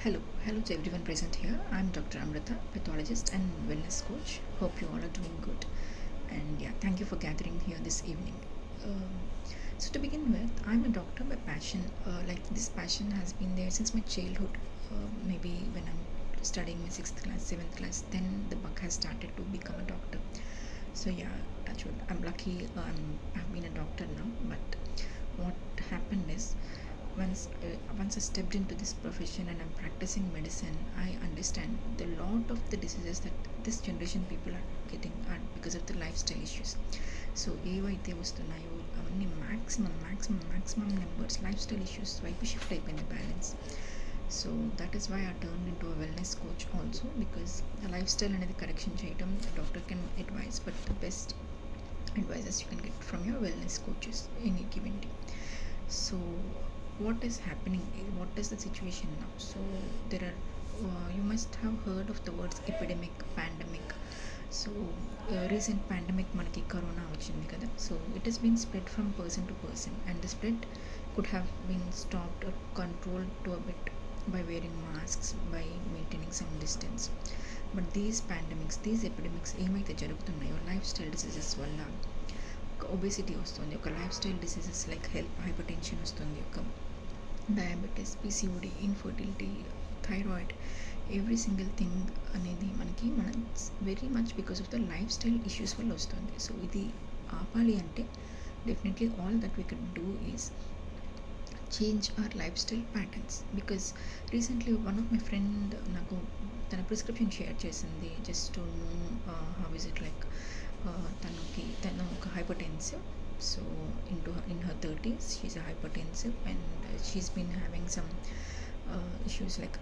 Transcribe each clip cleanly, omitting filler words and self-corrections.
Hello to everyone present here. I'm Dr. Amrita, pathologist and wellness coach. Hope you all are doing good. And yeah, thank you for gathering here this evening. Um, so to begin with, I'm a doctor by passion. Like this passion has been there since my childhood. Maybe when I'm studying my sixth class, seventh class, then the bug has started to become a doctor. So yeah, touch wood. I'm lucky. I've been a doctor now. But what happened is once I stepped into this profession and I'm practicing medicine, I understand the lot of the diseases that this generation people are getting are because of the lifestyle issues. So ఏవైతే వస్తున్నాయో అవన్నీ maximum numbers lifestyle issues వైపు shift అయిపోయింది balance. So that is why I turn into a wellness coach also, because lifestyle అనేది correction చేయడం doctor can advise, but the best advices you can get from your wellness coaches any given day. So what is happening, what is the situation now? So there are you must have heard of the words epidemic, pandemic. So recent pandemic manaki corona vachindi kada, so it has been spread from person to person, and the spread could have been stopped or controlled to a bit by wearing masks, by maintaining some distance. But these epidemics ఏమైతే జరుగుతున్నాయో life style diseases వల్ల ఒక obesity వస్తుంది, ఒక life style diseases like hyper tension వస్తుంది, ఒక diabetes, PCOD, infertility, thyroid, every single thing అనేది మన very much because of the life style issues వల్ల వస్తుంది. సో ఇది ఆపాలి అంటే definitely all that we can do is change our life style patterns. Because recently one of my friend నాకు తన prescription share చేసింది, just to know how is it like. తను ఒక hypertensive, so in her 30s she's a hypertensive, and she's been having some issues like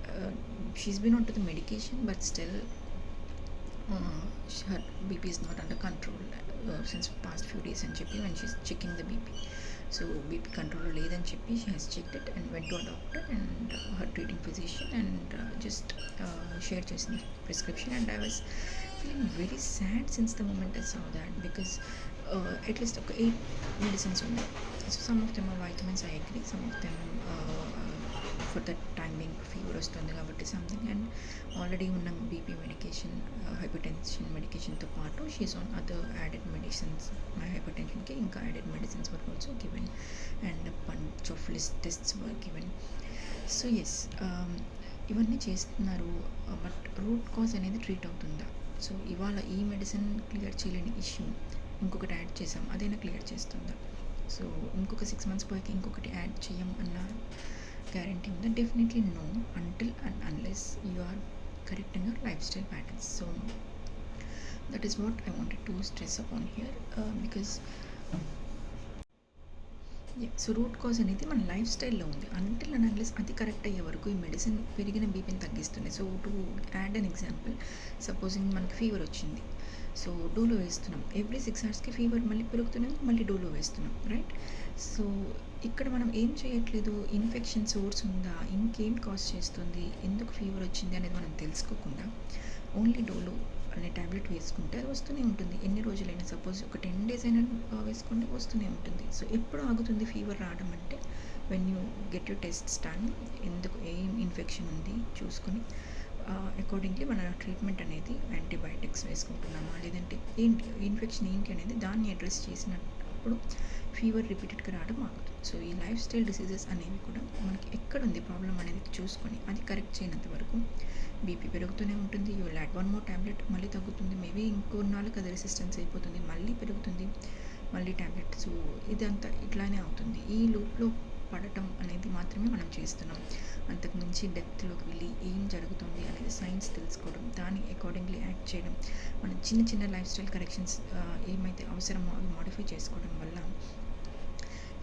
she's been onto the medication, but still her BP is not under control since past few days అని చెప్పి when she's checking the BP. So BP కంట్రోల్లో లేదని చెప్పి she has checked it and went to a doctor and her treating physician and just share చేసింది prescription. And I was feeling very sad since the moment I saw that, because at least ఒక 8 medicines ఉన్నాయి. So some of them are vitamins, I agree, some of them for that timing fever వస్తుంది కాబట్టి something, and already ఉన్న BP medication, hyper tension మెడికేషన్తో పాటు she's on other added medicines. My హైపర్ టెన్షన్కి ఇంకా added medicines were also given and bunch of list tests were given. So yes, ఇవన్నీ చేస్తున్నారు, but root cause అనేది ట్రీట్ అవుతుందా? So ఇవాళ ఈ మెడిసిన్ క్లియర్ చేయలేని ఇష్యూ ఇంకొకటి యాడ్ చేసాం, అదైనా క్లియర్ చేస్తుందా? సో ఇంకొక 6 months పోయాక ఇంకొకటి యాడ్ చేయం అన్న గ్యారంటీ ఉందా? Definitely no, until and unless you are correcting your lifestyle patterns. So that is what I wanted to stress upon here, because so root cause అనేది మన లైఫ్ స్టైల్లో ఉంది. అంటిల్ అండ్ అన్లెస్ అది కరెక్ట్ అయ్యే వరకు ఈ మెడిసిన్ పెరిగిన బీపీని తగ్గిస్తుంది. So to add an example, supposing మనకి ఫీవర్ వచ్చింది, సో డోలో వేస్తున్నాం, ఎవ్రీ 6 hours ఫీవర్ మళ్ళీ పెరుగుతున్నాం, మళ్ళీ డోలో వేస్తున్నాం, రైట్? సో ఇక్కడ మనం ఏం చేయట్లేదు, ఇన్ఫెక్షన్ సోర్స్ ఉందా, ఇంకేం కాజ్ చేస్తుంది, ఎందుకు ఫీవర్ వచ్చింది అనేది మనం తెలుసుకోకుండా ఓన్లీ డోలో అనే ట్యాబ్లెట్ వేసుకుంటే అది వస్తూనే ఉంటుంది. ఎన్ని రోజులైనా, సపోజ్ ఒక 10 days అయినా వేసుకుంటే వస్తూనే ఉంటుంది. సో ఎప్పుడు ఆగుతుంది ఫీవర్ రావడం అంటే when you get your tests done, ఎందుకు ఏం ఇన్ఫెక్షన్ ఉంది చూసుకొని అకార్డింగ్లీ మన ట్రీట్మెంట్ అనేది యాంటీబయాటిక్స్ వేసుకుంటున్నామా, లేదంటే ఏంటి ఇన్ఫెక్షన్ ఏంటి అనేది దాన్ని అడ్రస్ చేసినప్పుడు ఫీవర్ రిపీటెడ్గా రావడం ఆగుతుంది. సో ఈ లైఫ్ స్టైల్ డిసీజెస్ అనేవి కూడా మనకి ఎక్కడుంది ప్రాబ్లం అనేది చూసుకొని అది కరెక్ట్ చేయనంత వరకు బీపీ పెరుగుతూనే ఉంటుంది. You will add 1 more tablet, మళ్ళీ తగ్గుతుంది, మేబీ ఇంకొన్నాళ్ళకి అది రెసిస్టెన్స్ అయిపోతుంది, మళ్ళీ పెరుగుతుంది, మళ్ళీ టాబ్లెట్. సో ఇదంతా ఇట్లానే అవుతుంది. ఈ లూప్లో పడటం అనేది మాత్రమే మనం చేస్తున్నాం. అంతకుమించి డెప్త్లోకి వెళ్ళి ఏం జరుగుతుంది అనేది సైన్స్ తెలుసుకోవడం, దాన్ని అకార్డింగ్లీ యాక్ట్ చేయడం, మన చిన్న లైఫ్ స్టైల్ కరెక్షన్స్ ఏమైతే అవసరమో అవి మాడిఫై చేసుకోవడం వల్ల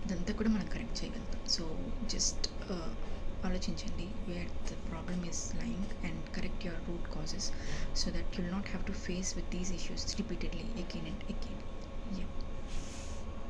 ఇదంతా కూడా మనం కరెక్ట్ చేయగలుగుతాం. సో జస్ట్ ఆలోచించండి wear the problem is lying and correct your root causes so that you will not have to face with these issues repeatedly again and again. Yeah.